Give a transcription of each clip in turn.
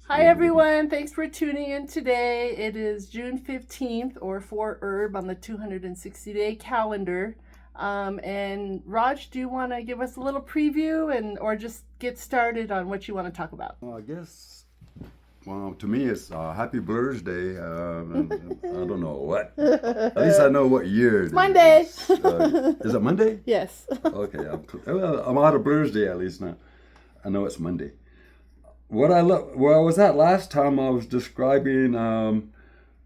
Hi everyone, thanks for tuning in today. It is June 15th or 4 Herb on the 260-day calendar. And Raj, do you want to give us a little preview or just get started on what you want to talk about? Well, I guess, well, to me it's Happy Blur's Day. I don't know what. At least I know what year it is. Monday. Is it Monday? Yes. Okay, I'm out of Blur's Day at least now. I know it's Monday. Where I was at last time, I was describing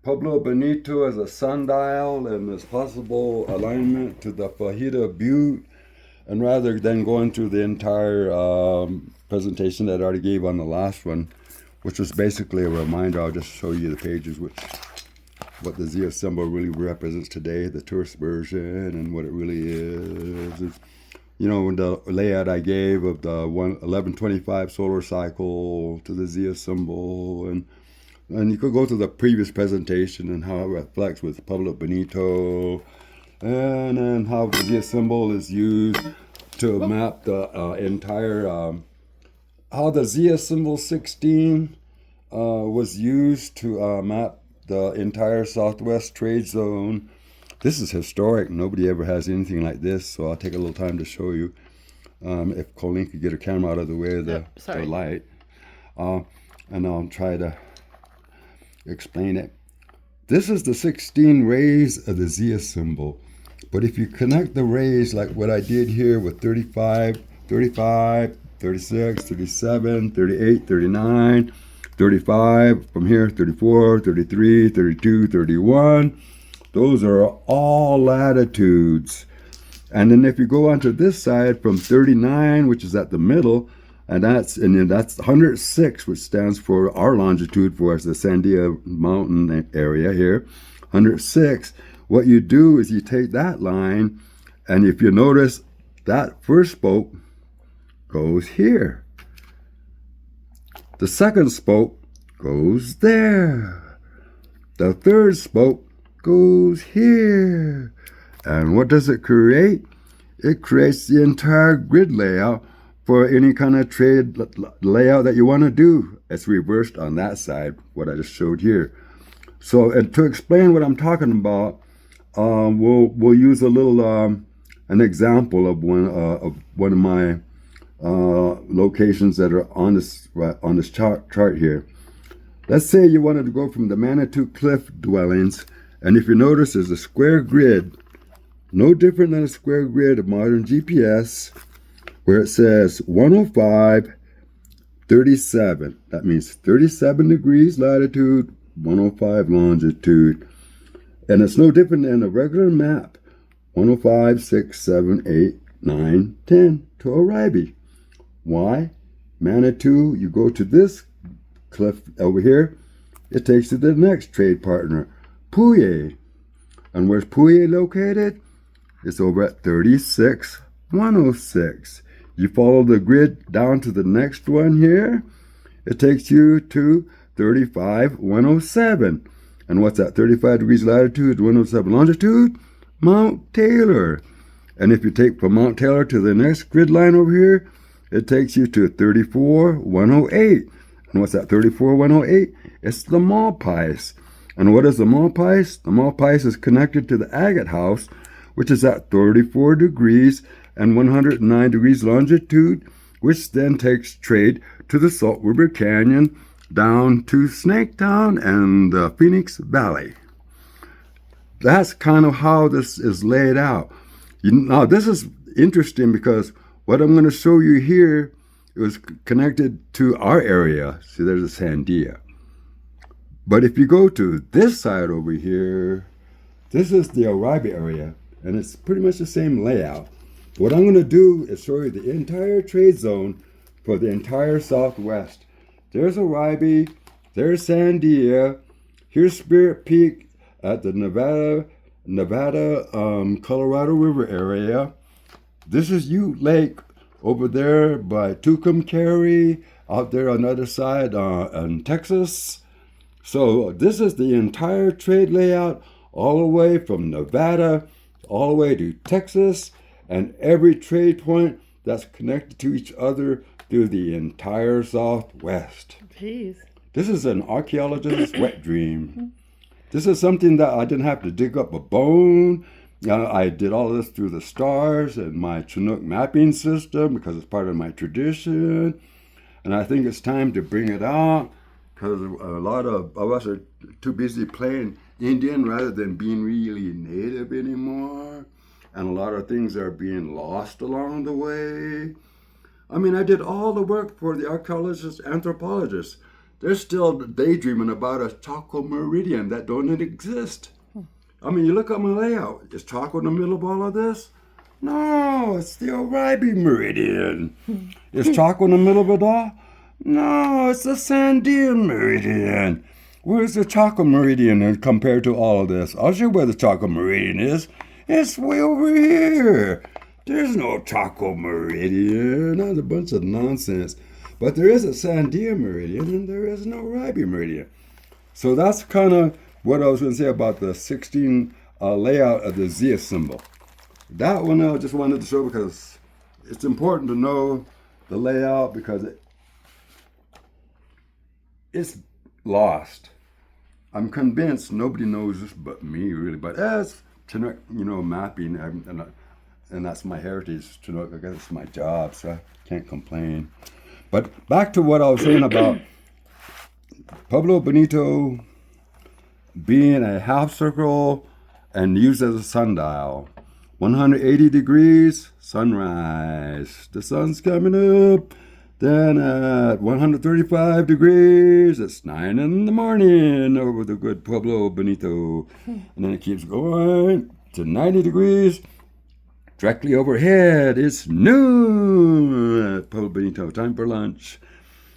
Pueblo Bonito as a sundial and its possible alignment to the Fajita Butte. And rather than going through the entire presentation that I already gave on the last one, which was basically a reminder, I'll just show you the pages, what the Zia symbol really represents today, the tourist version, and what it really is. You know, the layout I gave of the 1125 solar cycle to the Zia symbol, and you could go to the previous presentation and how it reflects with Pueblo Bonito, and then how the Zia symbol is used to map the entire, how the Zia symbol 16 was used to map the entire Southwest trade zone. This is historic. Nobody ever has anything like this, so I'll take a little time to show you. If Colleen could get her camera out of the way of the light. And I'll try to explain it. This is the 16 rays of the Zia symbol. But if you connect the rays like what I did here with 35, 36, 37, 38, 39, 35, from here 34, 33, 32, 31, those are all latitudes. And then if you go onto this side from 39, which is at the middle, and that's 106, which stands for our longitude for us, the Sandia Mountain area here, 106. What you do is you take that line, and if you notice, that first spoke goes here. The second spoke goes there. The third spoke goes here. And what does it create? It creates the entire grid layout for any kind of trade layout that you want to do. It's reversed on that side, what I just showed here. So, and to explain what I'm talking about, we'll use a little an example of one of my locations that are on this chart here. Let's say you wanted to go from the Manitou Cliff dwellings, and if you notice, there's a square grid, no different than a square grid of modern GPS, where it says 105, 37. That means 37 degrees latitude, 105 longitude. And it's no different than a regular map, 105, 6, 7, 8, 9, 10 to Oribe. Why? Manitou, you go to this cliff over here, it takes you to the next trade partner, Puye. And where's Puye located? It's over at 36, 106. You follow the grid down to the next one here, it takes you to 35, 107. And what's that? 35 degrees latitude, 107 longitude? Mount Taylor. And if you take from Mount Taylor to the next grid line over here, it takes you to 34, 108. And what's that? 34, 108? It's the Malpais. And what is the Malpais? The Malpais is connected to the Agate House, which is at 34 degrees and 109 degrees longitude, which then takes trade to the Salt River Canyon down to Snaketown and the Phoenix Valley. That's kind of how this is laid out. Now, this is interesting because what I'm going to show you here is connected to our area. See, there's a Sandia. But if you go to this side over here, this is the Oribe area, and it's pretty much the same layout. What I'm going to do is show you the entire trade zone for the entire Southwest. There's Oribe, there's Sandia, here's Spirit Peak at the Nevada, Colorado River area. This is Ute Lake over there by Tucumcari, out there on the other side in Texas. So this is the entire trade layout all the way from Nevada all the way to Texas, and every trade point that's connected to each other through the entire Southwest. Jeez. This is an archaeologist's wet dream. This is something that I didn't have to dig up a bone. I did all of this through the stars and my Chinook mapping system because it's part of my tradition. And I think it's time to bring it out because a lot of us are too busy playing Indian rather than being really native anymore. And a lot of things are being lost along the way. I mean, I did all the work for the archaeologists, anthropologists. They're still daydreaming about a Chaco meridian that don't exist. I mean, you look at my layout. Is Chaco in the middle of all of this? No, it's the Oribe meridian. Is Chaco in the middle of it all? No, it's the Sandian meridian. Where's the Chaco meridian compared to all of this? I'll show you where the Chaco meridian is. It's way over here. There's no Chaco meridian. That's a bunch of nonsense. But there is a Sandia meridian and there is no Oribe meridian. So that's kind of what I was going to say about the 16 layout of the Zia symbol. That one I just wanted to show because it's important to know the layout because it's lost. I'm convinced nobody knows this but me, really. But as Chinook, mapping, and that's my heritage, Chinook. I guess it's my job, so I can't complain. But back to what I was saying about Pueblo Bonito being a half circle and used as a sundial. 180 degrees, sunrise. The sun's coming up. Then at 135 degrees, it's 9 in the morning over the good Pueblo Bonito. And then it keeps going to 90 degrees. Directly overhead, it's noon at Pueblo Bonito, time for lunch.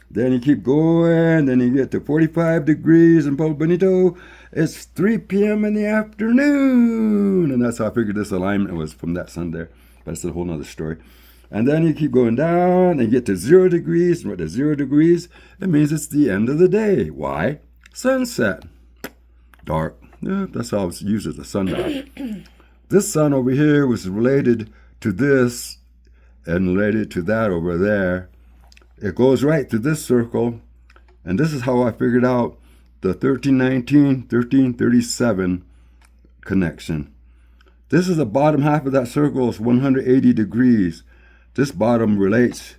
Then you keep going, then you get to 45 degrees in Pueblo Bonito. It's 3 p.m. in the afternoon. And that's how I figured this alignment was from that sun there. But it's a whole nother story. And then you keep going down and you get to 0 degrees. And what is 0 degrees? It means it's the end of the day. Why? Sunset. Dark. Yeah, that's how it's used as a sundial. This sun over here was related to this and related to that over there. It goes right through this circle. And this is how I figured out the 1319, 1337 connection. This is the bottom half of that circle is 180 degrees. This bottom relates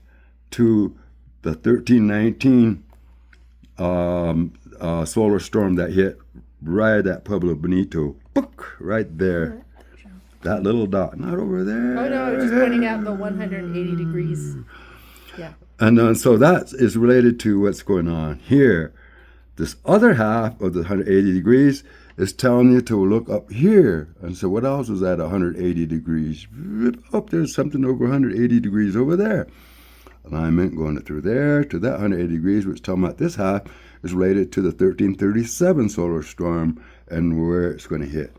to the 1319 solar storm that hit right at Pueblo Bonito. Book, right there. That little dot, not over there. Oh no, just pointing out the 180 degrees. Yeah. And so that is related to what's going on here. This other half of the 180 degrees is telling you to look up here. And so what else is at 180 degrees? Up there's something over 180 degrees over there. Alignment going through there to that 180 degrees, which tells me that this half is related to the 1337 solar storm and where it's going to hit.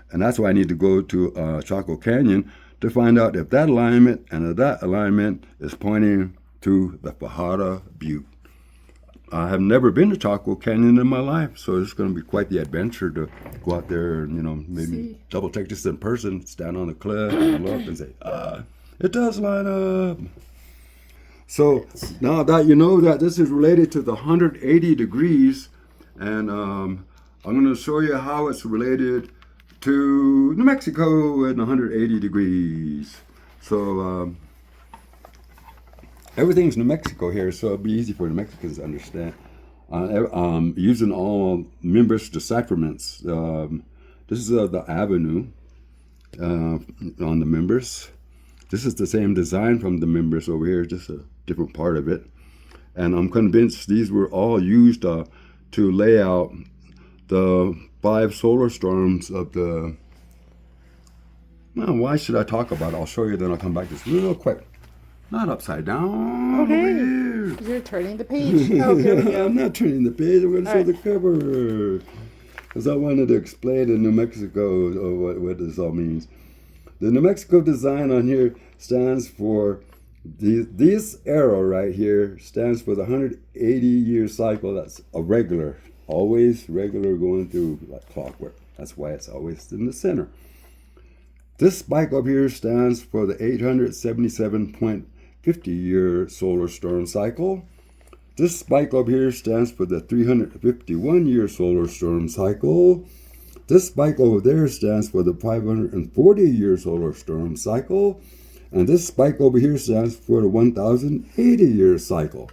And that's why I need to go to Chaco Canyon to find out if that alignment and that alignment is pointing to the Fajardo Butte. I have never been to Chaco Canyon in my life, so it's going to be quite the adventure to go out there and, maybe double check this in person, stand on the cliff and look and say, it does line up. So now that you know that this is related to the 180 degrees, and I'm going to show you how it's related to New Mexico at 180 degrees. So everything's New Mexico here, so it'll be easy for New Mexicans to understand. Using all Mimbres decipherments. This is the avenue on the Mimbres. This is the same design from the Mimbres over here, just a different part of it. And I'm convinced these were all used to lay out the 5 solar storms of the... Well, why should I talk about it? I'll show you, then I'll come back to this real quick. Not upside down. Okay. Over here. You're turning the page. Oh, here we go. I'm not turning the page. I'm going to show the cover. Because I wanted to explain in New Mexico what this all means. The New Mexico design on here stands for... This arrow right here stands for the 180-year cycle. That's a regular. Always regular going through like clockwork. That's why it's always in the center. This spike up here stands for the 877.50-year solar storm cycle. This spike over here stands for the 351-year solar storm cycle. This spike over there stands for the 540-year solar storm cycle. And this spike over here stands for the 1,080-year cycle.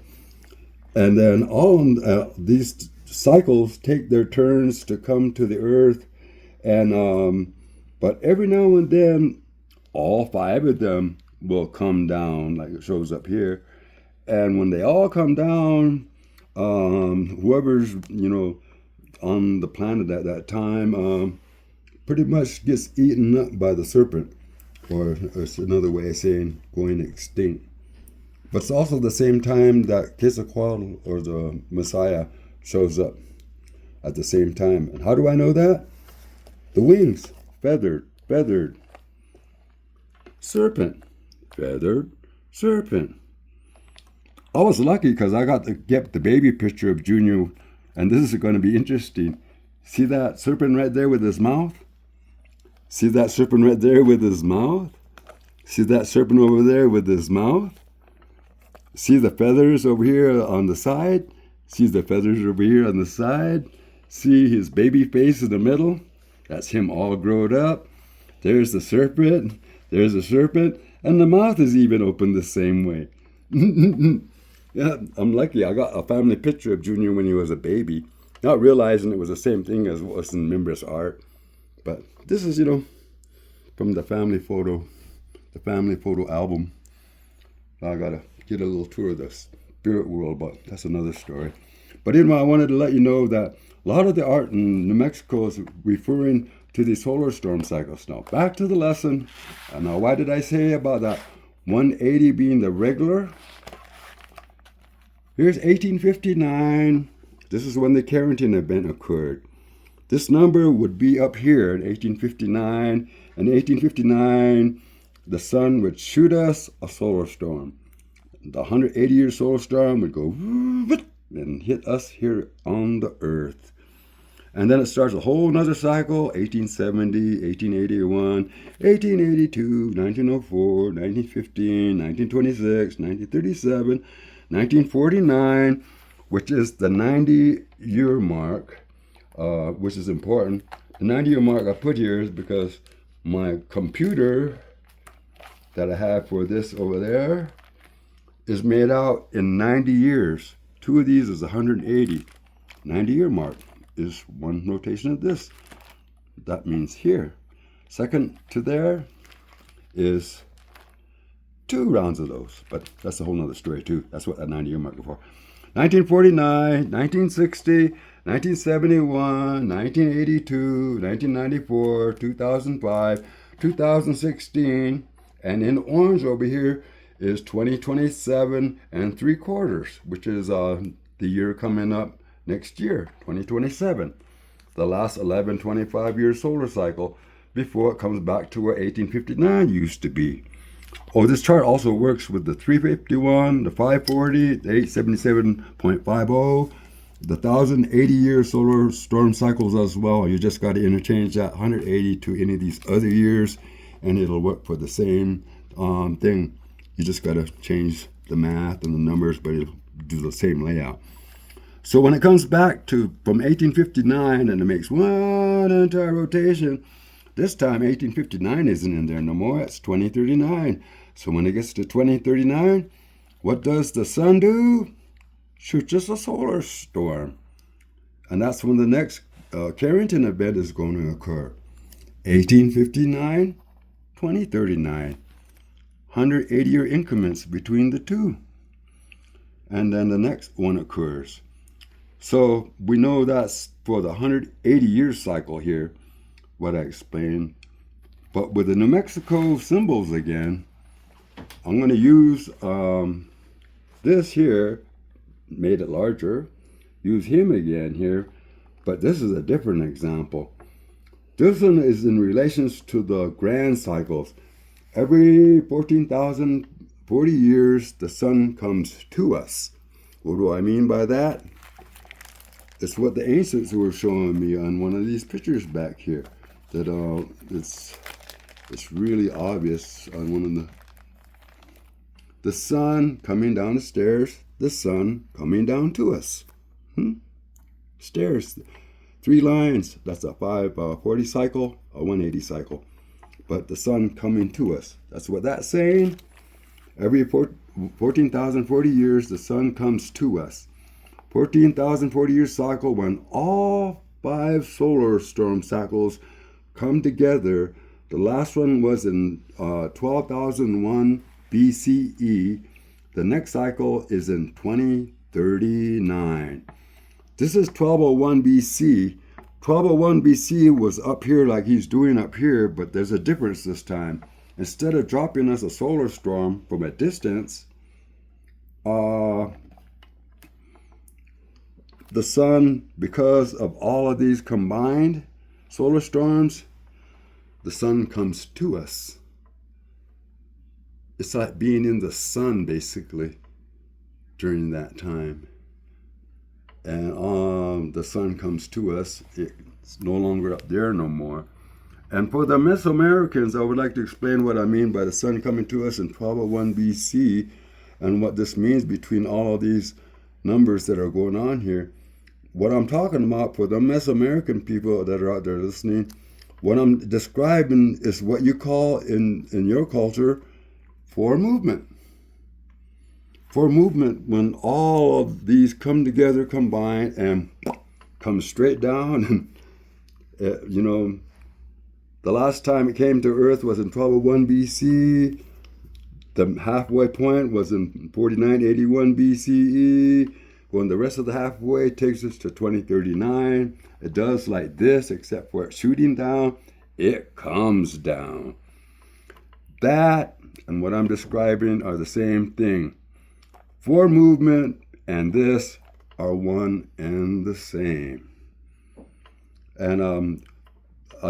And then all these cycles take their turns to come to the Earth. And but every now and then, all 5 of them will come down, like it shows up here. And when they all come down, whoever's, on the planet at that time pretty much gets eaten up by the serpent, or it's another way of saying going extinct. But it's also the same time that Quetzalcoatl, or the Messiah, shows up at the same time. And how do I know that? The wings, feathered. Serpent, feathered serpent. I was lucky because I got to get the baby picture of Junior, and this is going to be interesting. See that serpent right there with his mouth? See that serpent right there with his mouth? See that serpent over there with his mouth? See the feathers over here on the side? See the feathers over here on the side? See his baby face in the middle? That's him all grown up. There's the serpent. There's the serpent. And the mouth is even open the same way. Yeah, I'm lucky. I got a family picture of Junior when he was a baby, not realizing it was the same thing as what was in Member's art. But this is, from the family photo album. I got to get a little tour of the spirit world, but that's another story. But anyway, I wanted to let you know that a lot of the art in New Mexico is referring to the solar storm cycles. Now, back to the lesson. Now, why did I say about that 180 being the regular? Here's 1859. This is when the Carrington event occurred. This number would be up here in 1859. In 1859, the sun would shoot us a solar storm. The 180-year solar storm would go and hit us here on the Earth. And then it starts a whole nother cycle, 1870, 1881, 1882, 1904, 1915, 1926, 1937, 1949, which is the 90-year mark, which is important. The 90-year mark I put here is because my computer that I have for this over there is made out in 90 years. 2 of these is 180. 90-year mark is one rotation of this. That means here. Second to there is 2 rounds of those, but that's a whole nother story too. That's what that 90-year mark is for. 1949, 1960, 1971, 1982, 1994, 2005, 2016, and in orange over here is 2027 and 3/4, which is the year coming up next year, 2027. The last 25-year solar cycle before it comes back to where 1859 used to be. Oh, this chart also works with the 351, the 540, the 877.50, the 1,080-year solar storm cycles as well. You just got to interchange that 180 to any of these other years, and it'll work for the same thing. You just got to change the math and the numbers, but it'll do the same layout. So when it comes back to from 1859 and it makes one entire rotation, this time 1859 isn't in there no more. It's 2039. So when it gets to 2039, what does the sun do? Shoots us a solar storm. And that's when the next Carrington event is going to occur. 1859, 2039. 180-year increments between the two. And then the next one occurs. So we know that's for the 180-year cycle here, what I explained. But with the New Mexico symbols again, I'm going to use this here, made it larger, use him again here, but this is a different example. This one is in relations to the grand cycles. Every 14,040 years, the sun comes to us. What do I mean by that? It's what the ancients were showing me on one of these pictures back here. That it's really obvious on one of the sun coming down the stairs, the sun coming down to us. Stairs, 3 lines, that's a 540 cycle, a 180 cycle. But the sun coming to us. That's what that's saying. Every 14,040 years, the sun comes to us. 14,040 year cycle, when all 5 solar storm cycles come together. The last one was in 12,001 BCE. The next cycle is in 2039. This is 1201 BC. 1201 BC was up here like he's doing up here, but there's a difference this time. Instead of dropping us a solar storm from a distance, the sun, because of all of these combined solar storms, the sun comes to us. It's like being in the sun, basically, during that time. And the sun comes to us. It's no longer up there no more. And for the MesoAmericans, I would like to explain what I mean by the sun coming to us in 1201 BC and what this means between all of these numbers that are going on here. What I'm talking about for the Mesoamerican people that are out there listening, what I'm describing is what you call in your culture for movement. For movement, when all of these come together, combine, and come straight down. And, the last time it came to Earth was in 1201 BC. The halfway point was in 4981 BCE. When the rest of the halfway takes us to 2039, it does like this, except for it shooting down, it comes down. That and what I'm describing are the same thing. For movement and this are one and the same. And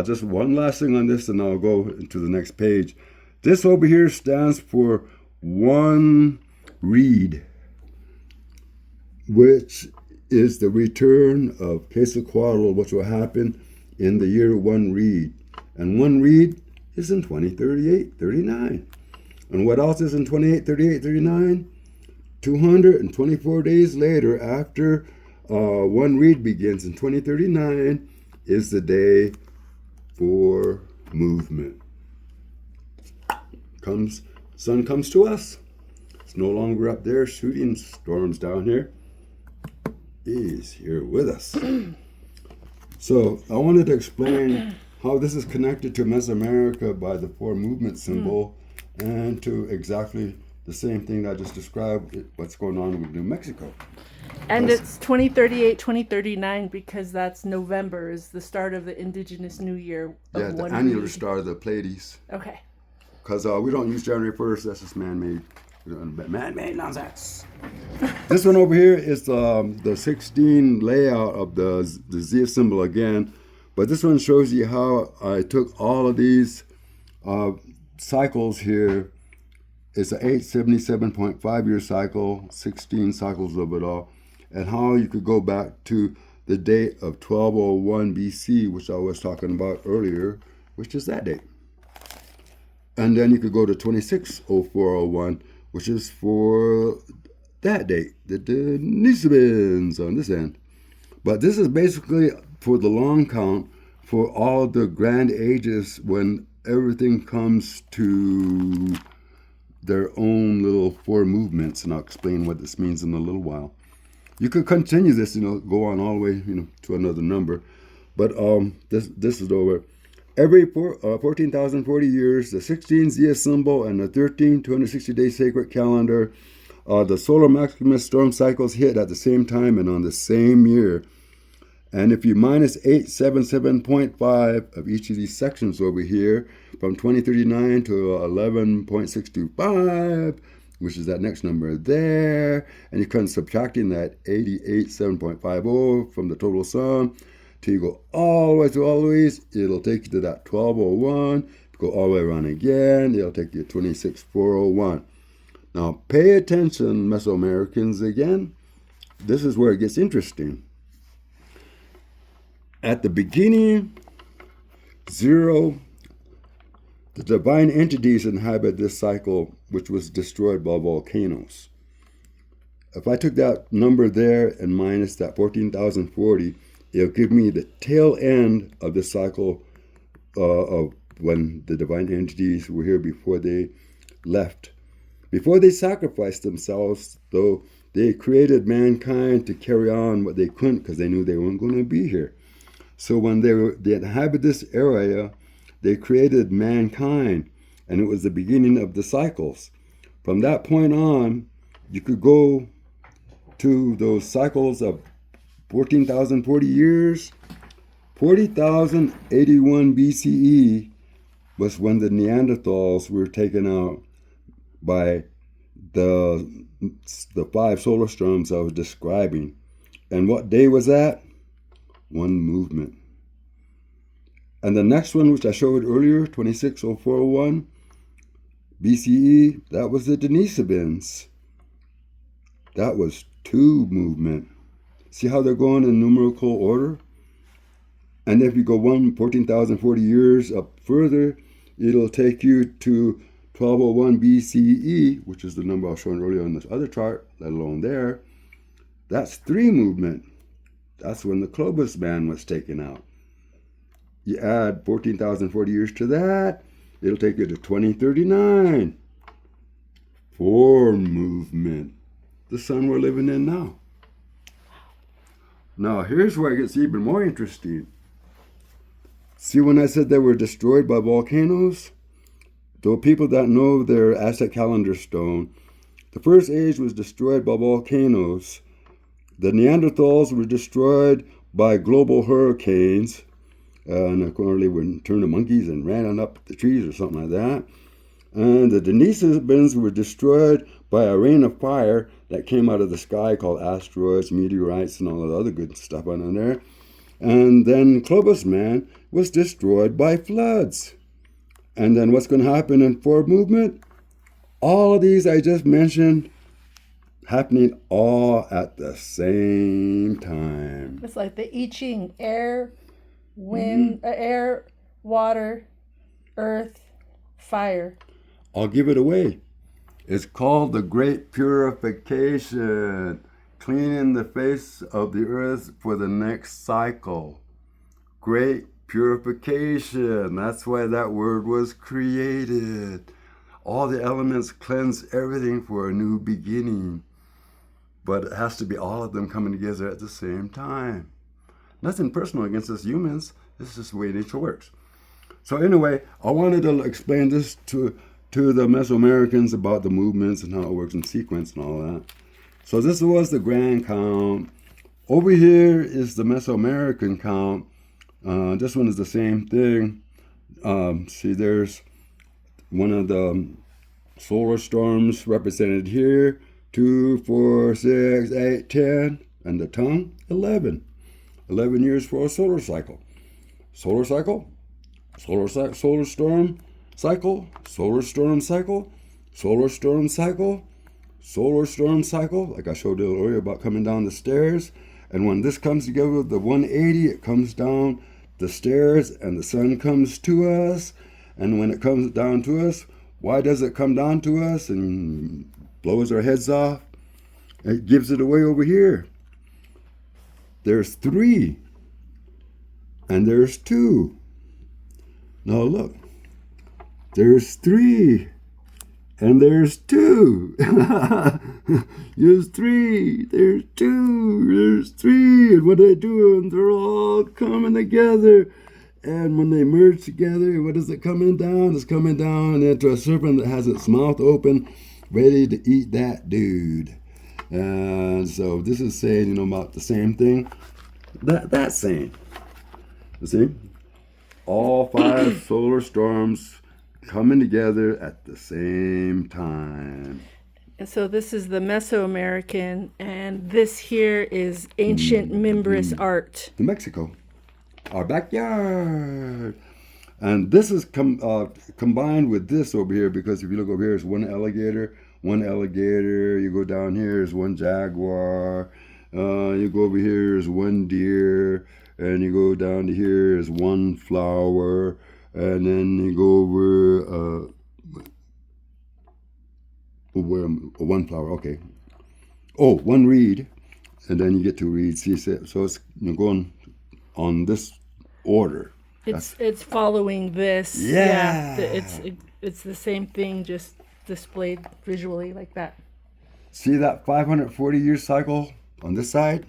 just one last thing on this, and I'll go into the next page. This over here stands for one reed, which is the return of Quetzalcoatl, which will happen in the year one reed. And one reed is in 2038-39. And what else is in 28-38-39? 224 days later, after one reed begins in 2039, is the day for movement. Sun comes to us. It's no longer up there shooting storms down here. He's here with us. So I wanted to explain how this is connected to Mesoamerica by the 4 movement symbol and to exactly the same thing I just described, what's going on with New Mexico. And it's 2038, 2039 because that's November is the start of the Indigenous New Year. Yeah, the annular start of the Pleiades. Okay. Because we don't use January 1st, that's just man-made. Man-made nonsense. This one over here is the 16 layout of the Z symbol again. But this one shows you how I took all of these cycles here. It's an 877.5 year cycle, 16 cycles of it all. And how you could go back to the date of 1201 BC, which I was talking about earlier, which is that date. And then you could go to 260401, which is for that date, the Denisovans on this end. But this is basically for the long count for all the grand ages when everything comes to their own little 4 movements. And I'll explain what this means in a little while. You could continue this, go on all the way, to another number. But this is over. Every 14,040 years, the 16 Zia symbol and the 13 260-day sacred calendar, the solar maximus storm cycles hit at the same time and on the same year. And if you minus 877.5 of each of these sections over here, from 2039 to 11.625, which is that next number there, and you come subtracting that 887.50 from the total sum, till you go all the way through all the ways, it'll take you to that 1201. Go all the way around again, it'll take you to 26401. Now pay attention, Mesoamericans, again. This is where it gets interesting. At the beginning, 0, the divine entities inhabit this cycle, which was destroyed by volcanoes. if I took that number there and minus that 14,040, it'll give me the tail end of the cycle of when the divine entities were here before they left. Before they sacrificed themselves, though, they created mankind to carry on what they couldn't because they knew they weren't going to be here. So when they inhabited this area, they created mankind, and it was the beginning of the cycles. From that point on, you could go to those cycles of 14,040 years. 40,081 BCE was when the Neanderthals were taken out by the 5 solar storms I was describing. And what day was that? One movement. And the next one, which I showed earlier, 260401 BCE, that was the Denisovans. That was 2 movement. See how they're going in numerical order? And if you go 14,040 years up further, it'll take you to 1201 BCE, which is the number I was showing earlier on this other chart, let alone there. That's 3 movement. That's when the Clovis man was taken out. You add 14,040 years to that, it'll take you to 2039. 4 movement. The sun we're living in now. Now, here's where it gets even more interesting. See, when I said they were destroyed by volcanoes? Though people that know their Aztec calendar stone, the first age was destroyed by volcanoes. The Neanderthals were destroyed by global hurricanes, and accordingly were turned to monkeys and ran on up the trees or something like that. And the Denisovans were destroyed by a rain of fire that came out of the sky called asteroids, meteorites, and all the other good stuff on there. And then Clovis man was destroyed by floods. And then what's going to happen in 4 movement? All of these I just mentioned happening all at the same time. It's like the I Ching: air, wind, air, water, earth, fire. I'll give it away. It's called the Great Purification, cleaning the face of the earth for the next cycle. Great Purification. That's why that word was created. All the elements cleanse everything for a new beginning. But it has to be all of them coming together at the same time. Nothing personal against us humans. This is just the way nature works. So anyway, I wanted to explain this to the Mesoamericans about the movements and how it works in sequence and all that. So this was the grand count. Over here is the Mesoamerican count. This one is the same thing. See, there's one of the solar storms represented here. 2, 4, 6, 8, 10. And the tongue, 11. 11 years for a solar cycle. Solar cycle, solar storm cycle, solar storm cycle, solar storm cycle, solar storm cycle, like I showed you earlier about coming down the stairs. And when this comes together with the 180, it comes down the stairs and the sun comes to us. And when it comes down to us, why does it come down to us and blows our heads off? It gives it away over here. There's 3 and there's 2. Now look, there's 3 and there's 2. There's 3, there's 2, there's 3. And what they're doing, they're all coming together. And when they merge together, what is it coming down? It's coming down into a serpent that has its mouth open, ready to eat that dude. And so this is saying, about the same thing. That's saying. You see? All 5 solar storms coming together at the same time. So this is the Mesoamerican, and this here is ancient Mimbres art. New Mexico, our backyard. And this is combined with this over here, because if you look over here, it's one alligator. You go down here, is one jaguar. You go over here, is one deer. And you go down to here, is one flower. And then you go over one flower, okay. Oh, one reed, and then you get two reeds. See, so it's going on this order. It's following this. Yeah. It's the same thing, just displayed visually like that. See that 540-year cycle on this side?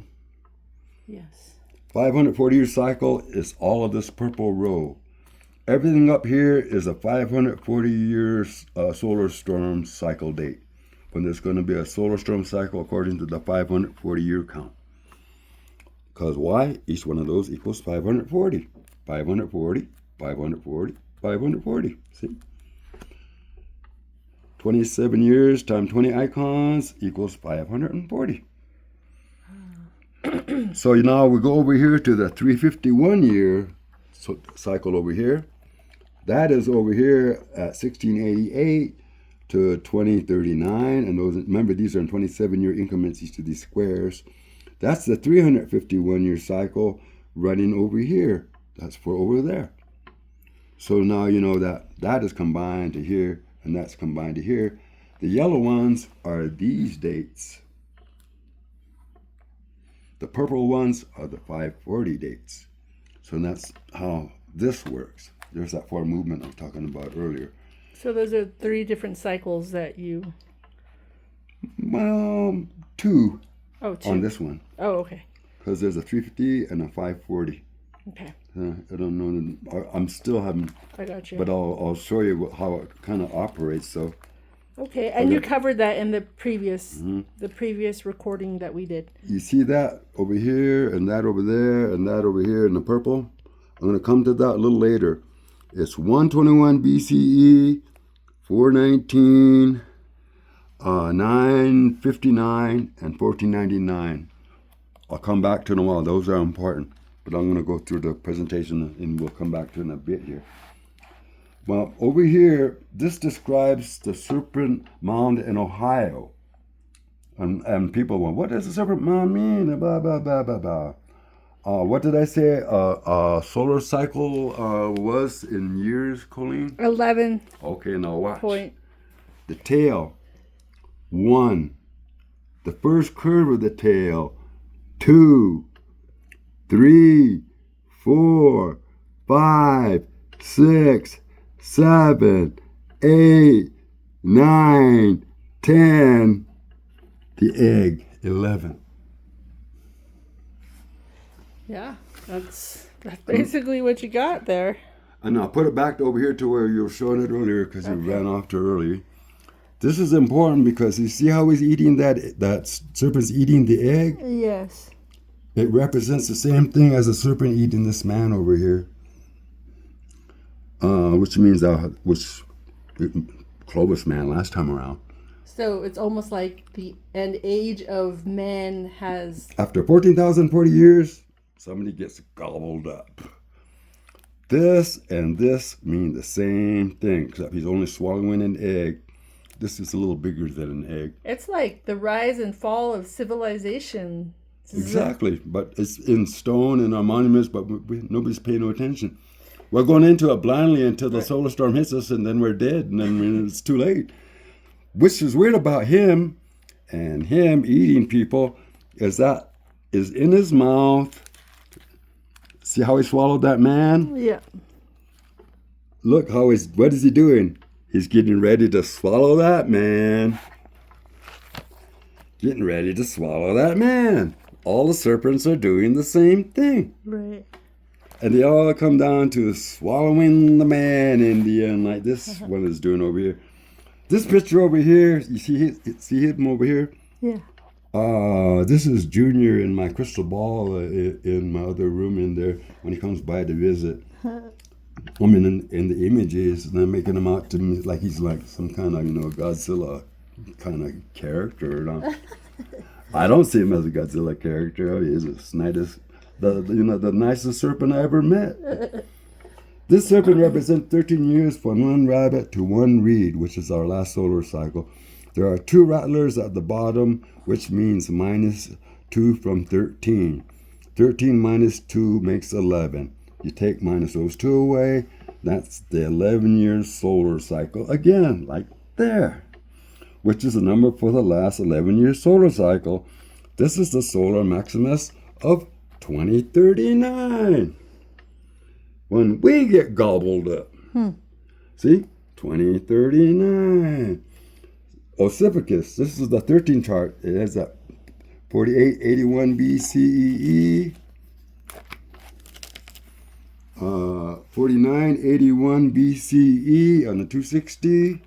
Yes. 540-year cycle is all of this purple row. Everything up here is a 540-year solar storm cycle date, when there's going to be a solar storm cycle according to the 540-year count. Because why? Each one of those equals 540. 540, 540, 540. See? 27 years times 20 icons equals 540. So now we go over here to the 351-year cycle over here. That is over here at 1688 to 2039. And those, remember, these are in 27-year increments, each of these squares. That's the 351-year cycle running over here. That's for over there. So now you know that is combined to here, and that's combined to here. The yellow ones are these dates. The purple ones are the 540 dates. So that's how this works. There's that forward movement I was talking about earlier. So those are 3 different cycles that you... Well, 2. Oh, 2. On this one. Oh, okay. Because there's a 350 and a 540. Okay. I don't know. I'm still having... I got you. But I'll show you how it kind of operates. So. Okay, and you covered that in the previous recording that we did. You see that over here, and that over there, and that over here in the purple? I'm going to come to that a little later. It's 121 BCE, 419, 959, and 1499. I'll come back to them all. Those are important. But I'm going to go through the presentation, and we'll come back to it in a bit here. Well, over here, this describes the Serpent mound in Ohio. And people went, what does the Serpent mound mean? Blah, blah, blah, blah, blah. What did I say solar cycle was in years, Colleen? 11. Okay, now watch. Point. The tail, 1. The first curve of the tail, 2, 3, 4, 5, 6, 7, 8, 9, 10. The egg, 11. Yeah, that's basically what you got there. And I'll put it back over here to where you were showing it earlier because you ran off too early. This is important because you see how he's eating that serpent's eating the egg? Yes. It represents the same thing as a serpent eating this man over here. Which means Clovis man last time around. So it's almost like the end age of man has... After 14,040 years, somebody gets gobbled up. This and this mean the same thing, except he's only swallowing an egg. This is a little bigger than an egg. It's like the rise and fall of civilization. Exactly, but it's in stone in our monuments, but nobody's paying no attention. We're going into it blindly until the solar storm hits us, and then we're dead, and then it's too late. Which is weird about him and him eating people is that is in his mouth. See how he swallowed that man? Yeah. Look how what is he doing? He's getting ready to swallow that man. Getting ready to swallow that man. All the serpents are doing the same thing. Right. And they all come down to swallowing the man in the end, like this one is doing over here. This picture over here, you see him over here? Yeah. This is Junior in my crystal ball in my other room in there when he comes by to visit. I mean, in the images, and they're making him out to me like he's like some kind of, Godzilla kind of character. I don't see him as a Godzilla character. He's the nicest serpent I ever met. This serpent represents 13 years from one rabbit to one reed, which is our last solar cycle. There are 2 rattlers at the bottom, which means -2 from 13. 13 minus 2 makes 11. You take minus those 2 away, that's the 11-year solar cycle. Again, like there. which is the number for the last 11-year solar cycle. This is the solar maximus of 2039. When we get gobbled up. See? 2039. Ossificus, this is the 13 chart. It has that 4881 BCE. 4981 BCE on the 260.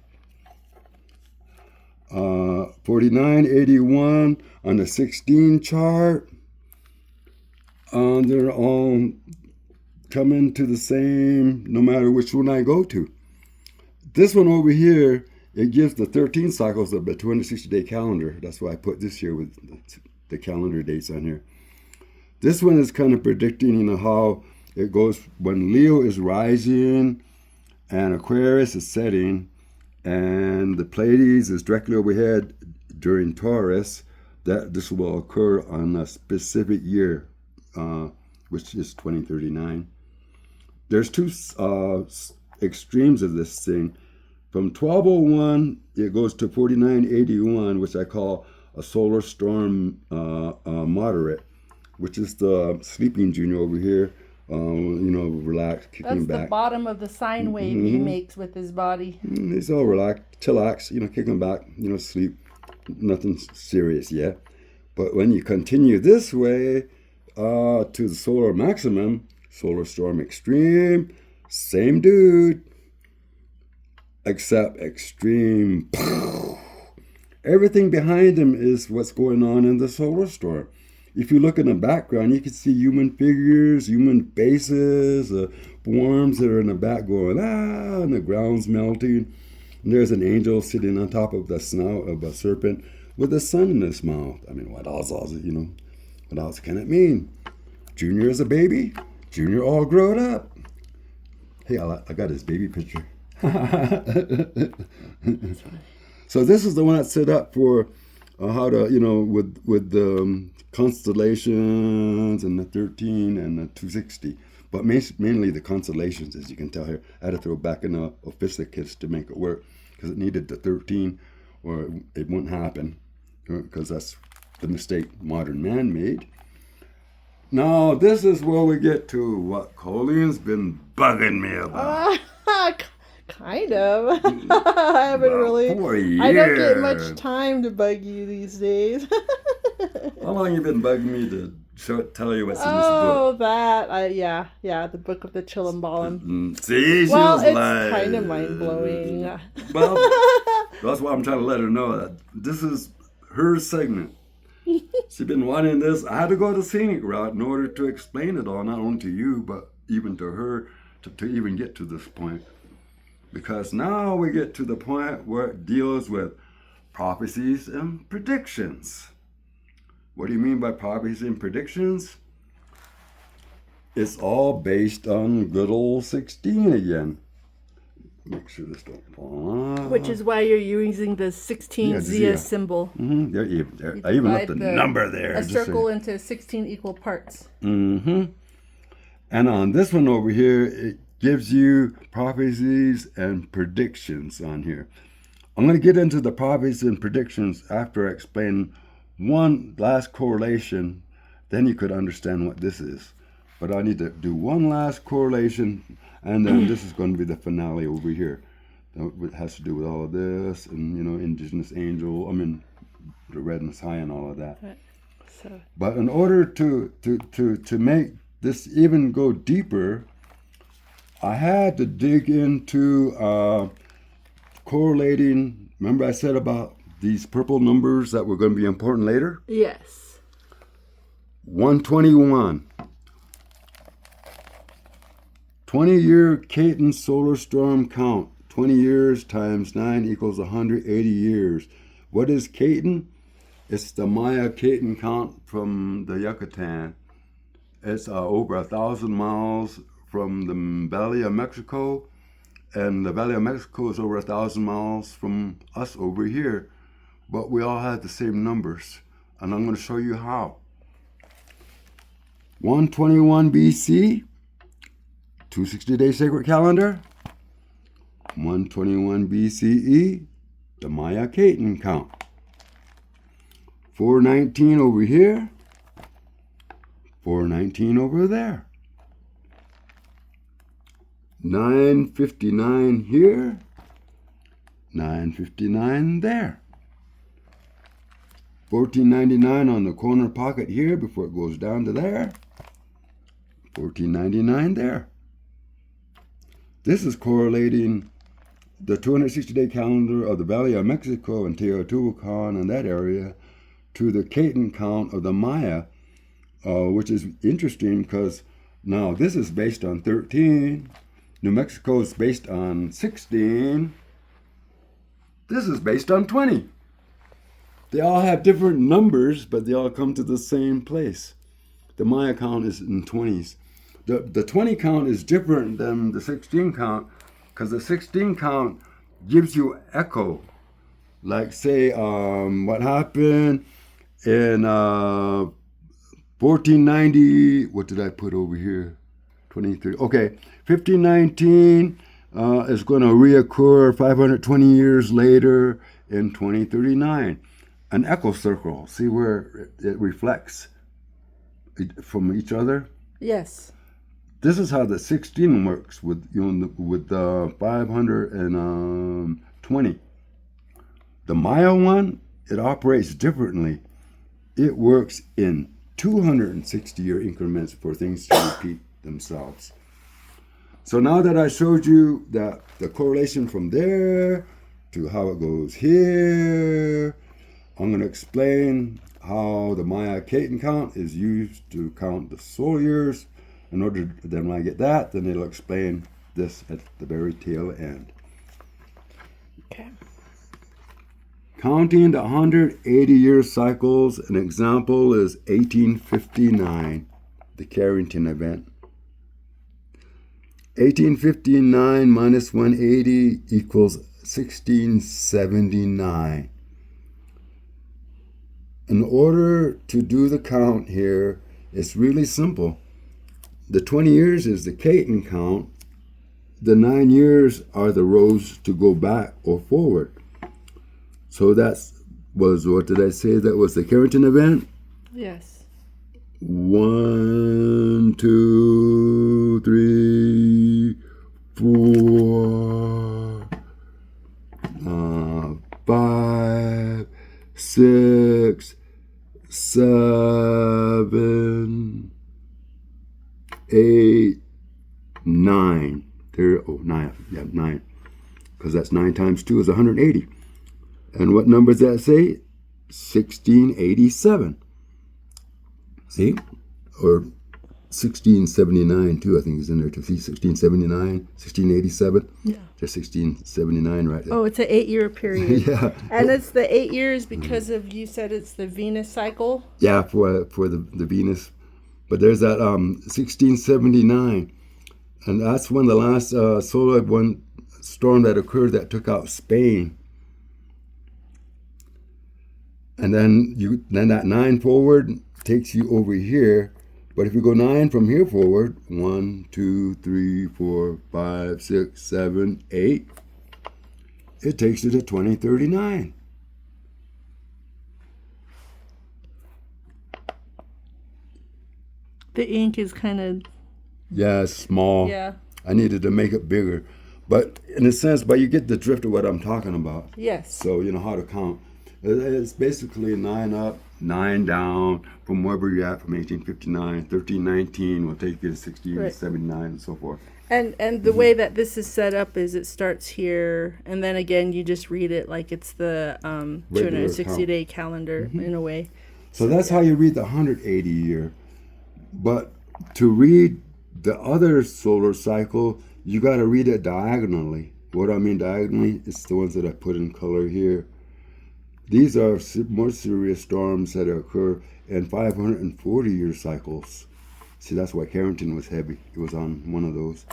4981 on the 16 chart. They're all coming to the same no matter which one I go to. This one over here, it gives the 13 cycles of the 260-day calendar. That's why I put this here with the calendar dates on here. This one is kind of predicting, how it goes when Leo is rising and Aquarius is setting and the Pleiades is directly overhead during Taurus. That this will occur on a specific year, which is 2039. There's two extremes of this thing. From 1201, it goes to 4981, which I call a solar storm moderate, which is the sleeping junior over here, relaxed, kicking back. That's the bottom of the sine wave he makes with his body. He's all relaxed, chillax, kicking back, sleep. Nothing serious yet. But when you continue this way to the solar maximum, solar storm extreme, same dude, except extreme. Everything behind him is what's going on in the solar storm. If you look in the background, you can see human figures, human faces, worms that are in the back going, and the ground's melting. And there's an angel sitting on top of the snout of a serpent with the sun in his mouth. I mean, what else can it mean? Junior is a baby. Junior all grown up. Hey, I got his baby picture. So this is the one that's set up for how to, with the constellations and the 13 and the 260. But mainly the constellations, as you can tell here. I had to throw back in the Ophicicus to make it work because it needed the 13 or it wouldn't happen because that's the mistake modern man made. Now, this is where we get to what Colleen's been bugging me about. Kind of. I haven't really. 4 years. I don't get much time to bug you these days. How long you been bugging me to tell you what's in this Oh, book? that. Yeah, the book of the Chilam Balam. See, she Well, was it's like, kind of mind-blowing. Well, that's why I'm trying to let her know that this is her segment. She's been wanting this. I had to go the scenic route in order to explain it all, not only to you, but even to her, to even get to this point. Because now we get to the point where it deals with prophecies and predictions. What do you mean by prophecies and predictions? It's all based on good old 16 again. Make sure this don't fall off. Which is why you're using the 16 Zia symbol. Mm-hmm. I even left the number there. A circle into 16 equal parts. Mm-hmm. And on this one over here, it gives you prophecies and predictions on here. I'm going to get into the prophecies and predictions after I explain one last correlation. Then you could understand what this is. But I need to do one last correlation, and then this is going to be the finale over here. It has to do with all of this, and indigenous angel. The red Messiah and all of that. Right. So. But in order to make this even go deeper, I had to dig into correlating. Remember I said about these purple numbers that were going to be important later? Yes. 121. 20-year Katun solar storm count. 20 years times 9 equals 180 years. What is Katun? It's the Maya Katun count from the Yucatan. It's over 1,000 miles from the Valley of Mexico, and the Valley of Mexico is over 1,000 miles from us over here. But we all had the same numbers, and I'm going to show you how. 121 BC, 260-day sacred calendar. 121 BCE, the Maya Katun count. 419 over here, 419 over there. 959 here, 959 there. 1499 on the corner pocket here before it goes down to there. 1499 there. This is correlating the 260-day calendar of the Valley of Mexico and Teotihuacan and that area to the Katun count of the Maya, which is interesting because now this is based on 13. New Mexico is based on 16. This is based on 20. They all have different numbers, but they all come to the same place. The Maya count is in 20s. The 20 count is different than the 16 count because the 16 count gives you echo. Like say what happened in 1490, what did I put over here? 23. Okay, 1519 is going to reoccur 520 years later in 2039. An echo circle. See where it reflects from each other? Yes. This is how the 16 works with with the 520. The Maya one, it operates differently. It works in 260-year increments for things to repeat themselves. So now that I showed you that the correlation from there to how it goes here, I'm going to explain how the Maya Katun count is used to count the solar years. In order, then when I get that, then it'll explain this at the very tail end. Okay. Counting the 180-year cycles, an example is 1859, the Carrington event. 1859 minus 180 equals 1679. In order to do the count here, it's really simple. The 20 years is the Katun count. The 9 years are the rows to go back or forward. So that was, what did I say? That was the Carrington event? Yes. 1, 2, 3, 4, 5, 6, 7, 8, 9. There, oh, 9. Yeah, 9. Because that's 9 times 2 is 180. And what number does that say? 1687. See? Or 1679 too, I think is in there to see 1679, 1687. Yeah. Just 1679 right there. Oh, it's an 8-year period. Yeah. And it's the 8 years because of, you said it's the Venus cycle? Yeah, for the Venus. But there's that 1679. And that's when the last solar storm that occurred that took out Spain. And then that 9 forward takes you over here. But if you go 9 from here forward, 1, 2, 3, 4, 5, 6, 7, 8, it takes you to 2039. The ink is kind of... Yeah, it's small. Yeah. I needed to make it bigger. But in a sense, but you get the drift of what I'm talking about. Yes. So you know how to count. It's basically 9 up, 9 down from wherever you're at from 1859. 1319 will take you to 1679 and so forth. And the way that this is set up is it starts here, and then again you just read it like it's the 260-day calendar in a way. So that's how you read the 180 year. But to read the other solar cycle, you got to read it diagonally. What I mean diagonally, it's the ones that I put in color here. These are more serious storms that occur in 540-year cycles. See, that's why Carrington was heavy. It was on one of those.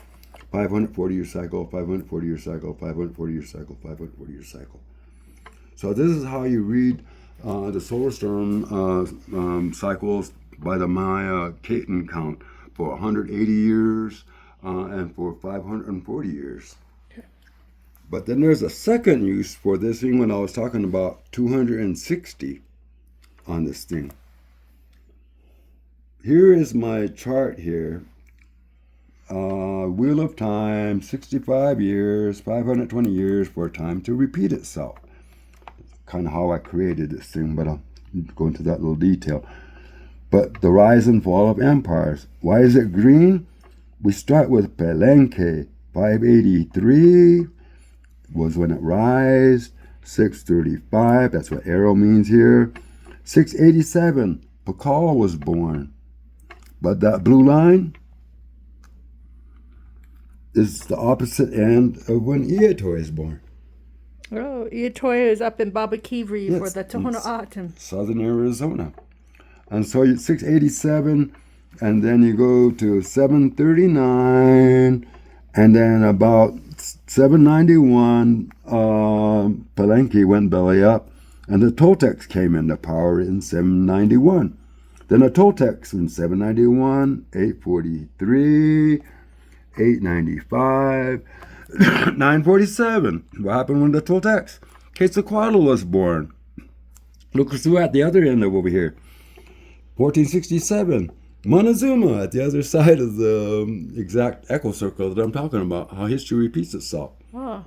540-year cycle, 540-year cycle, 540-year cycle, 540-year cycle. So this is how you read the solar storm cycles by the Maya Katun count for 180 years and for 540 years. But then there's a second use for this thing when I was talking about 260 on this thing. Here is my chart here. Wheel of time, 65 years, 520 years for time to repeat itself. Kind of how I created this thing, but I'll go into that little detail. But the rise and fall of empires. Why is it green? We start with Palenque, 583 was when it rised. 635, that's what arrow means here. 687, Pakal was born. But that blue line is the opposite end of when Iatoy is born. Oh, Iatoy is up in Babakivri for the Tohono O'odham. Southern Arizona. And so 687, and then you go to 739, and then about 791, Palenque went belly up, and the Toltecs came into power in 791. Then the Toltecs in 791, 843, 895, 947. What happened when the Toltecs? Quetzalcoatl was born. Look who's at the other end of over here. 1467. Montezuma at the other side of the exact echo circle that I'm talking about, how history repeats itself. Oh.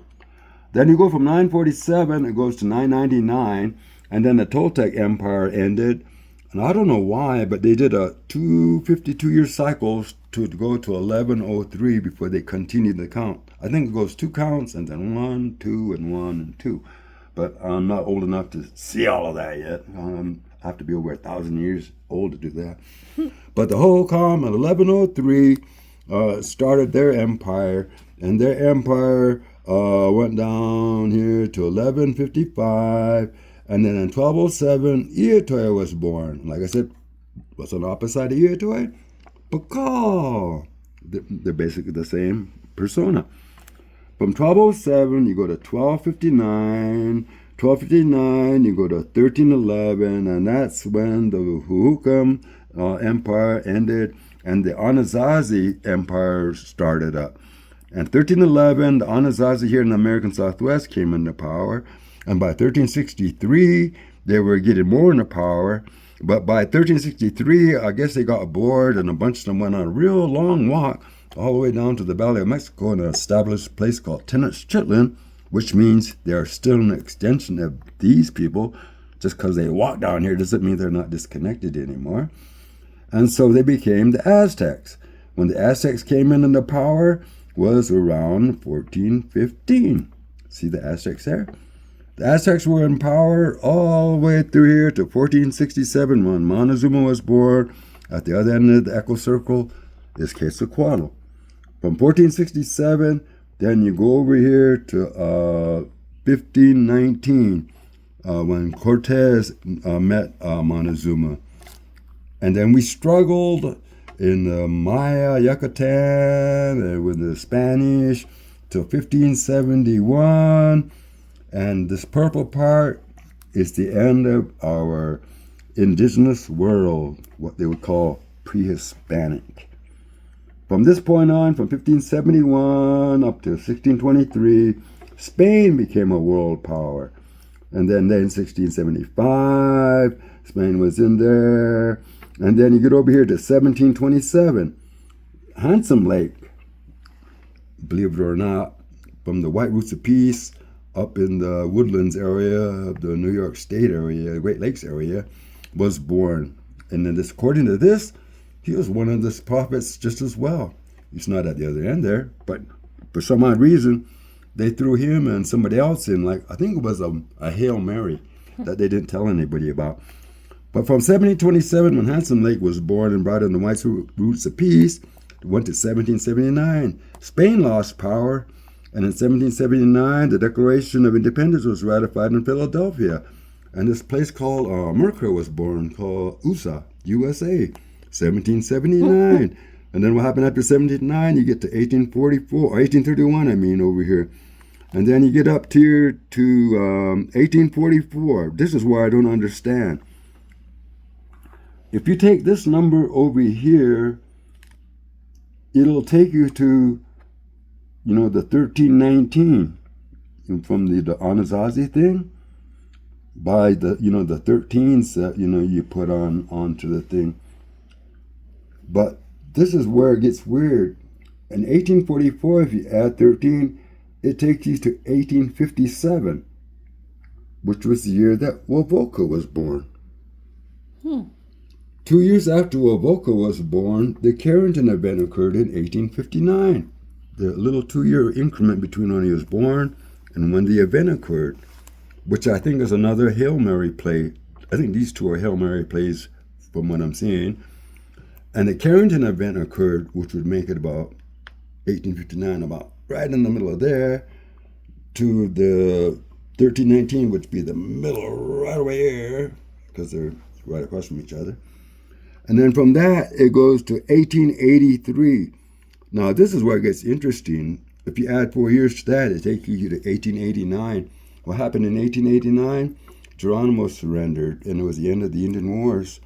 Then you go from 947, it goes to 999, and then the Toltec Empire ended. And I don't know why, but they did a 252-year cycles to go to 1103 before they continued the count. I think it goes 2 counts, and then 1, 2, and 1, and 2. But I'm not old enough to see all of that yet. I have to be over 1,000 years old to do that. But the Hohokam at 1103 started their empire, and their empire went down here to 1155, and then in 1207, Iatoy was born. Like I said, what's on the opposite side of Iatoy? Pakal. They're basically the same persona. From 1207, you go to 1259. 1259, you go to 1311, and that's when the Hohokam Empire ended, and the Anasazi Empire started up. And 1311, the Anasazi here in the American Southwest came into power, and by 1363, they were getting more into power. But by 1363, I guess they got bored, and a bunch of them went on a real long walk all the way down to the Valley of Mexico and established a place called Tenochtitlan, which means they are still an extension of these people. Just because they walk down here doesn't mean they're not disconnected anymore. And so they became the Aztecs. When the Aztecs came into power was around 1415. See the Aztecs there? The Aztecs were in power all the way through here to 1467 when Montezuma was born. At the other end of the echo circle is Quetzalcoatl. From 1467, then you go over here to 1519 when Cortez met Montezuma. And then we struggled in the Maya, Yucatan, and with the Spanish till 1571. And this purple part is the end of our indigenous world, what they would call pre-Hispanic. From this point on, from 1571 up to 1623, Spain became a world power. And then in 1675, Spain was in there. And then you get over here to 1727, Handsome Lake, believe it or not, from the White Roots of Peace up in the Woodlands area of the New York State area, Great Lakes area, was born. And then this, according to this, he was one of the prophets just as well. He's not at the other end there, but for some odd reason, they threw him and somebody else in, like I think it was a Hail Mary that they didn't tell anybody about. But from 1727, when Handsome Lake was born and brought in the White Roots of Peace, it went to 1779. Spain lost power, and in 1779, the Declaration of Independence was ratified in Philadelphia. And this place called Mercury was born, called USA, 1779. And then what happened after 1779? You get to 1844, or 1831, I mean, over here. And then you get up here to 1844. This is where I don't understand. If you take this number over here, it'll take you to, the 1319. from the Anasazi thing by the the 13s that you put onto the thing. But this is where it gets weird. In 1844, if you add 13, it takes you to 1857, which was the year that Wovoka was born. 2 years after Wovoka was born, the Carrington event occurred in 1859. The little 2-year increment between when he was born and when the event occurred, which I think is another Hail Mary play. I think these two are Hail Mary plays from what I'm seeing. And the Carrington event occurred, which would make it about 1859, about right in the middle of there, to the 1319, which would be the middle right over here, because they're right across from each other. And then from that, it goes to 1883. Now, this is where it gets interesting. If you add 4 years to that, it takes you to 1889. What happened in 1889? Geronimo surrendered, and it was the end of the Indian Wars.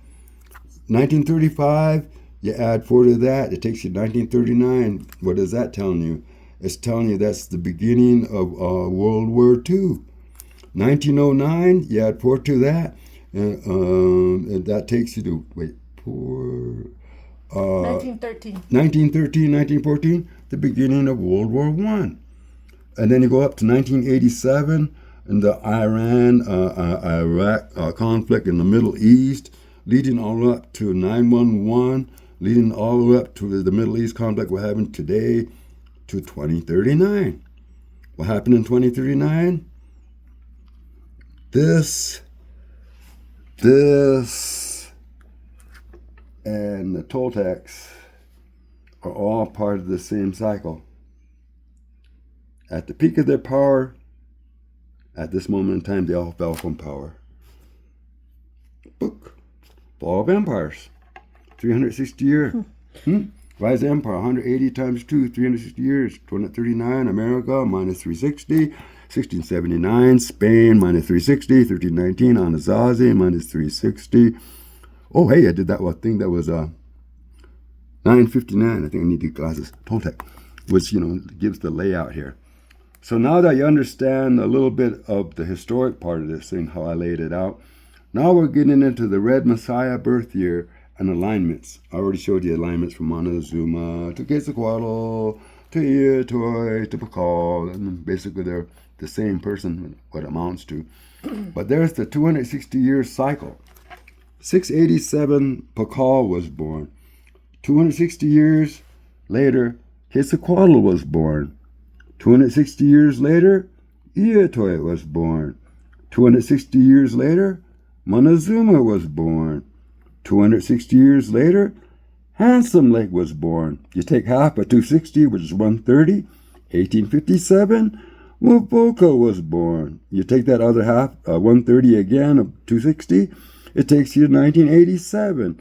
1935, you add 4 to that, it takes you to 1939. What is that telling you? It's telling you that's the beginning of World War II. 1909, you add 4 to that, and that takes you to, 1913. 1913, 1914, the beginning of World War I. And then you go up to 1987, and the Iran-Iraq conflict in the Middle East, leading all up to 9/11, leading all the way up to the Middle East conflict we're having today to 2039. What happened in 2039? This, and the Toltecs are all part of the same cycle. At the peak of their power, at this moment in time, they all fell from power. Book. Fall of Empires. 360 years. Rise of Empire. 180 times 2, 360 years. 239. America, minus 360. 1679. Spain, minus 360. 1319. Anasazi, minus 360. Oh, hey, I did that one thing that was 959. I think I need the glasses. Toltec, which, gives the layout here. So now that you understand a little bit of the historic part of this thing, how I laid it out, now we're getting into the Red Messiah birth year and alignments. I already showed you alignments from Montezuma to Quetzalcoatl to Iatoi to Pakal, and basically they're the same person, what it amounts to. But there's the 260-year cycle. 687, Pakal was born. 260 years later, Quetzalcoatl was born. 260 years later, Iatoi was born. 260 years later, Montezuma was born. 260 years later, Handsome Lake was born. You take half of 260, which is 130. 1857, Wovoka was born. You take that other half, 130 again of 260, it takes you to 1987.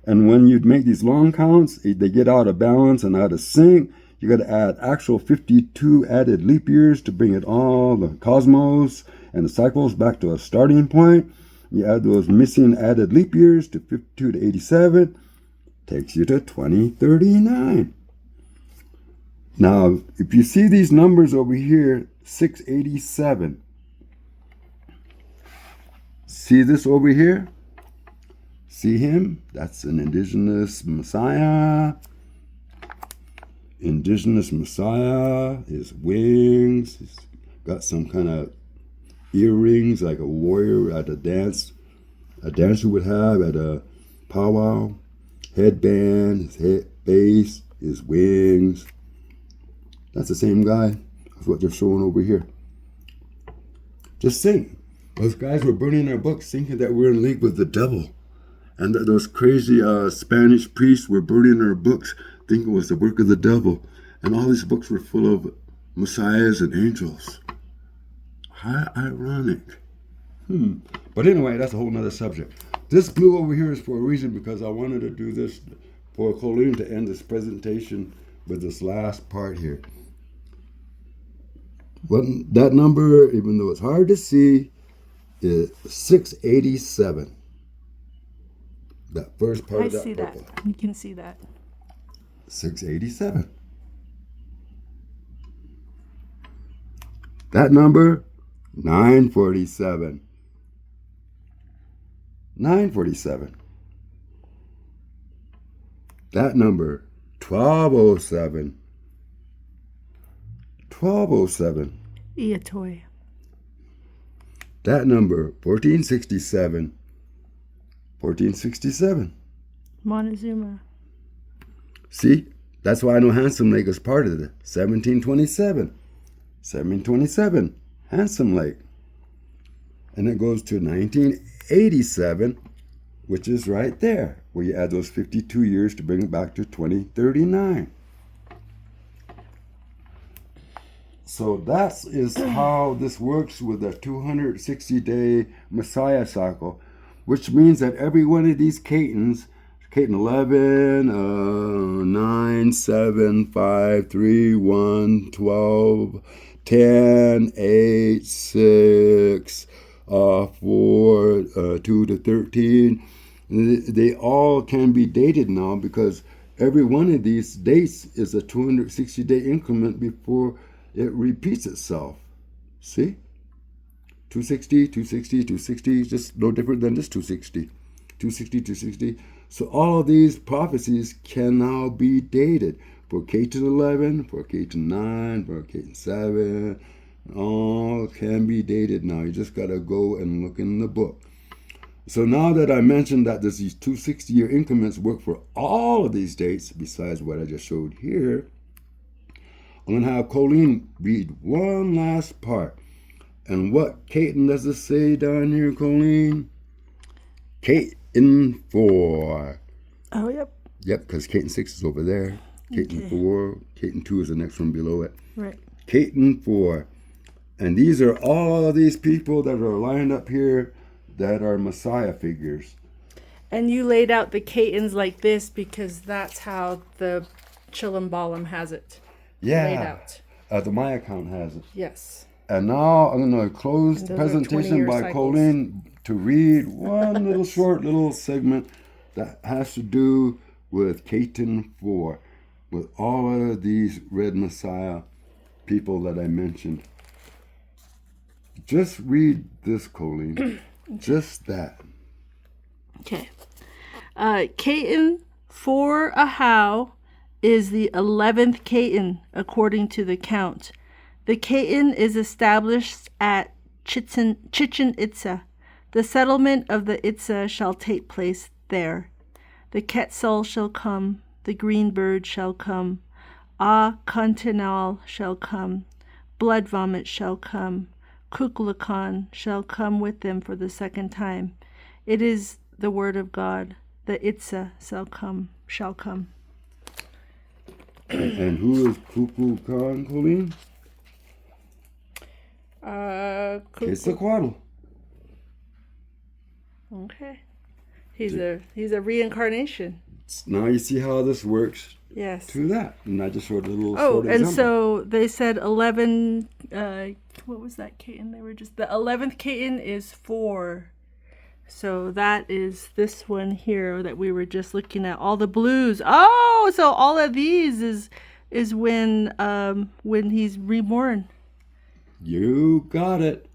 And when you make these long counts, they get out of balance and out of sync. You got to add actual 52 added leap years to bring it all, the cosmos and the cycles, back to a starting point. You add those missing added leap years to 52 to 87, takes you to 2039. Now, if you see these numbers over here, 687. See this over here? See him? That's an indigenous Messiah. Indigenous Messiah, his wings, he's got some kind of earrings like a warrior at a dancer would have at a powwow, headband, his head, base, his wings. That's the same guy. That's what they're showing over here. Just think, those guys were burning their books thinking that we're in league with the devil. And that those crazy Spanish priests were burning their books thinking it was the work of the devil. And all these books were full of messiahs and angels. How ironic. But anyway, that's a whole nother subject. This blue over here is for a reason, because I wanted to do this for Colleen to end this presentation with this last part here. Well, that number, even though it's hard to see, is 687. That first part of that see purple. that. You can see that. 687. That number, 947. 947. That number, 1207. 1207. Iatoy. That number, 1467. 1467. Montezuma. See, that's why I know Handsome Lake is part of it. 1727. 1727. Handsome Lake. And it goes to 1987, which is right there, where you add those 52 years to bring it back to 2039. So that is how this works with a 260-day Messiah cycle, which means that every one of these Catons, Caton 11, 9, 7, 5, 3, 1, 12, 10, 8, 6, 4, 2 to 13, they all can be dated now because every one of these dates is a 260-day increment before it repeats itself. See? 260, 260, 260, just no different than this 260. 260, 260. So all of these prophecies can now be dated for Katun 11, for Katun 9, for Katun 7. All can be dated now. You just got to go and look in the book. So now that I mentioned that there's these 260-year increments work for all of these dates, besides what I just showed here, I'm going to have Colleen read one last part. And what Katun does it say down here, Colleen? Katun 4. Oh, yep. Yep, because Katun 6 is over there. Katun 4. Katun 2 is the next one below it. Right. Katun 4. And these are all of these people that are lined up here that are Messiah figures. And you laid out the Catons like this because that's how the Chilam Balam has it laid out. The Maya account has it. Yes. And now I'm going to close the presentation by Colleen to read one little short little segment that has to do with Katun 4, with all of these red Messiah people that I mentioned. Just read this, Colleen. Just that. Okay. Katun 4 Ahau is the 11th Katun according to the count. The Katun is established at Chichen Itza. The settlement of the Itza shall take place there. The Quetzal shall come, the green bird shall come, Continental shall come, blood vomit shall come, Kukulkan shall come with them for the second time. It is the word of God. The Itza shall come. And who is Kukulkan, Colleen? Quetzalcoatl. Okay. He's a reincarnation. Now you see how this works. Yes. To that. And I just wrote a little short example. And so they said 11, what was that Katun? They were just, the 11th Katun is 4. So that is this one here that we were just looking at. All the blues. Oh, so all of these is when he's reborn. You got it.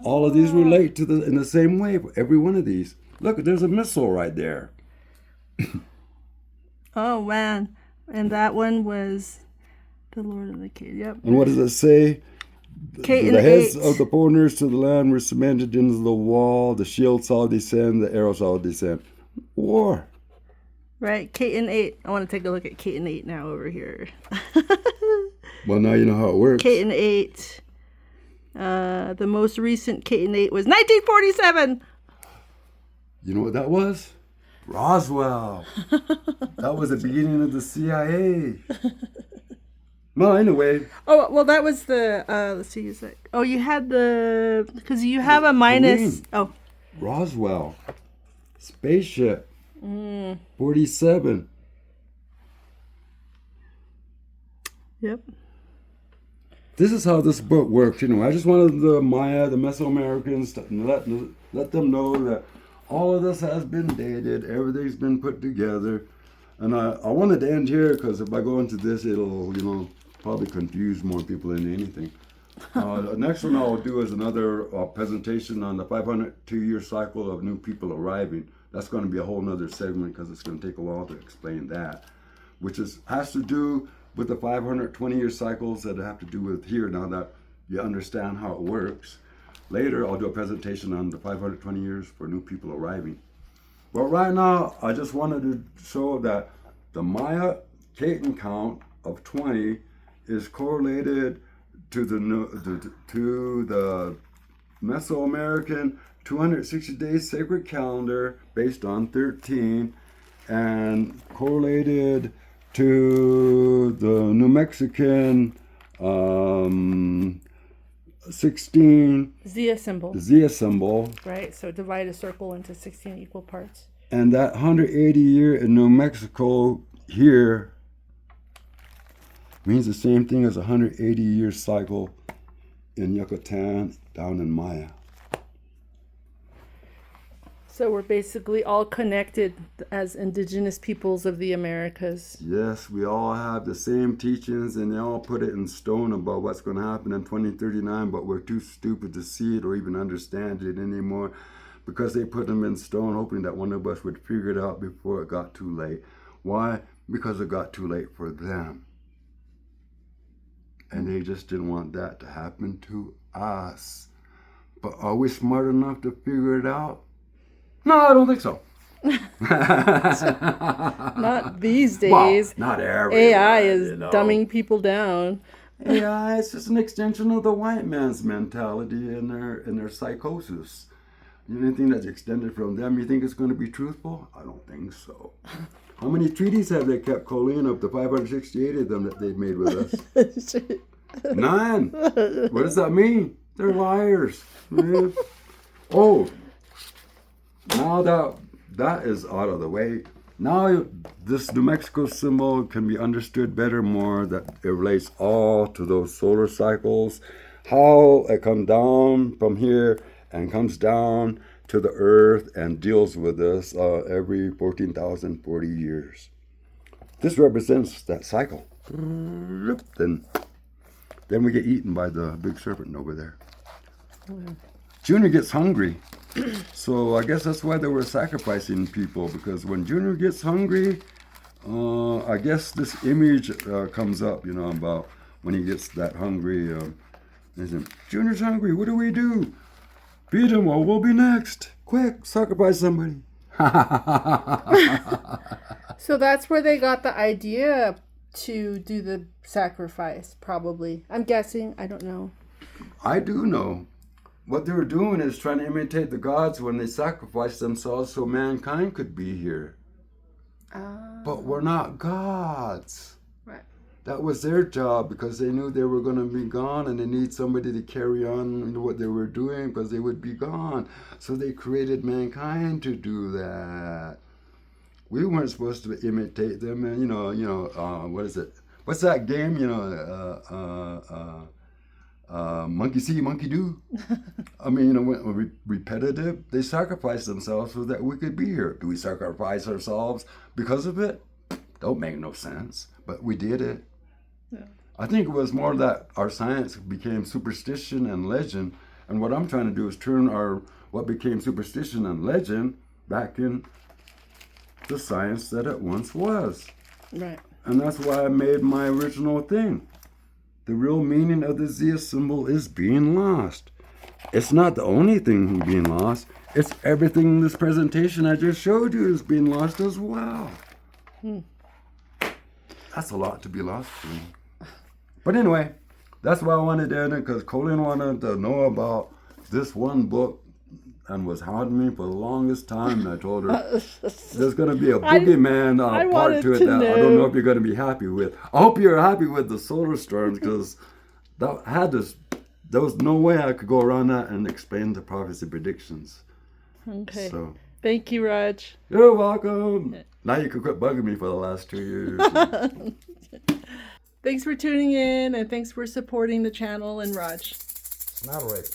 All of these relate to in the same way. Every one of these. Look, there's a missile right there. Oh man, and that one was the Lord of the Cave. Yep. And what does it say? Katun the heads 8. of the foreigners to the land were cemented into the wall. The shield shall descend. The arrow shall descend. War. Right, Katun 8. I want to take a look at Katun 8 now over here. Well, now you know how it works. Katun 8. The most recent Katun 8 was 1947. You know what that was? Roswell. That was the beginning of the CIA. Well, anyway. Oh, well, that was the, let's see, is that, oh, you had the, because you have a minus, oh. Roswell. Spaceship. 47. Yep. This is how this book works. You know, I just wanted the Maya, the Mesoamericans, to let them know that all of this has been dated. Everything's been put together. And I wanted to end here because if I go into this, it'll, probably confuse more people than anything. The next one I'll do is another presentation on the 502-year cycle of new people arriving. That's going to be a whole nother segment because it's going to take a while to explain that, which has to do with the 520-year cycles that have to do with here now that you understand how it works. Later, I'll do a presentation on the 520 years for new people arriving. But right now, I just wanted to show that the Maya Katun count of 20 is correlated to the Mesoamerican 260-day sacred calendar based on 13, and correlated to the New Mexican 16 Zia symbol. Zia symbol. Right, so divide a circle into 16 equal parts. And that 180 year in New Mexico here means the same thing as a 180 year cycle in Yucatan down in Maya. So we're basically all connected as indigenous peoples of the Americas. Yes, we all have the same teachings, and they all put it in stone about what's going to happen in 2039, but we're too stupid to see it or even understand it anymore because they put them in stone hoping that one of us would figure it out before it got too late. Why? Because it got too late for them. And they just didn't want that to happen to us. But are we smart enough to figure it out? No, I don't think so. Not these days. Well, not everyone. AI is dumbing people down. AI is just an extension of the white man's mentality and their psychosis. Anything that's extended from them, you think it's going to be truthful? I don't think so. How many treaties have they kept, Colleen, of the 568 of them that they've made with us? 9. What does that mean? They're liars. Oh, now that is out of the way, now this New Mexico symbol can be understood better more, that it relates all to those solar cycles, how it comes down from here and comes down to the earth and deals with us every 14,040 years. This represents that cycle. Then we get eaten by the big serpent over there. Junior gets hungry. So I guess that's why they were sacrificing people, because when Junior gets hungry, I guess this image comes up, about when he gets that hungry. They say, Junior's hungry, what do we do? Feed him or we'll be next. Quick, sacrifice somebody. So that's where they got the idea to do the sacrifice, probably. I'm guessing, I don't know. I do know. What they were doing is trying to imitate the gods when they sacrificed themselves so mankind could be here. But we're not gods. Right. That was their job because they knew they were going to be gone and they need somebody to carry on what they were doing because they would be gone. So they created mankind to do that. We weren't supposed to imitate them, and what is it? What's that game? Monkey see, monkey do. I mean, when repetitive. They sacrificed themselves so that we could be here. Do we sacrifice ourselves because of it? Don't make no sense. But we did it. Yeah. I think it was more that our science became superstition and legend. And what I'm trying to do is turn what became superstition and legend back in the science that it once was. Right. And that's why I made my original thing. The real meaning of the Zia symbol is being lost. It's not the only thing being lost. It's everything in this presentation I just showed you is being lost as well. That's a lot to be lost to me. But anyway, that's why I wanted to end it, because Colleen wanted to know about this one book and was haunting me for the longest time. And I told her there's going to be a boogeyman part to it that I don't know if you're going to be happy with. I hope you're happy with the solar storms, because there was no way I could go around that and explain the prophecy predictions. Okay. So, thank you, Raj. You're welcome. Now you can quit bugging me for the last 2 years. Thanks for tuning in, and thanks for supporting the channel and Raj. It's not right.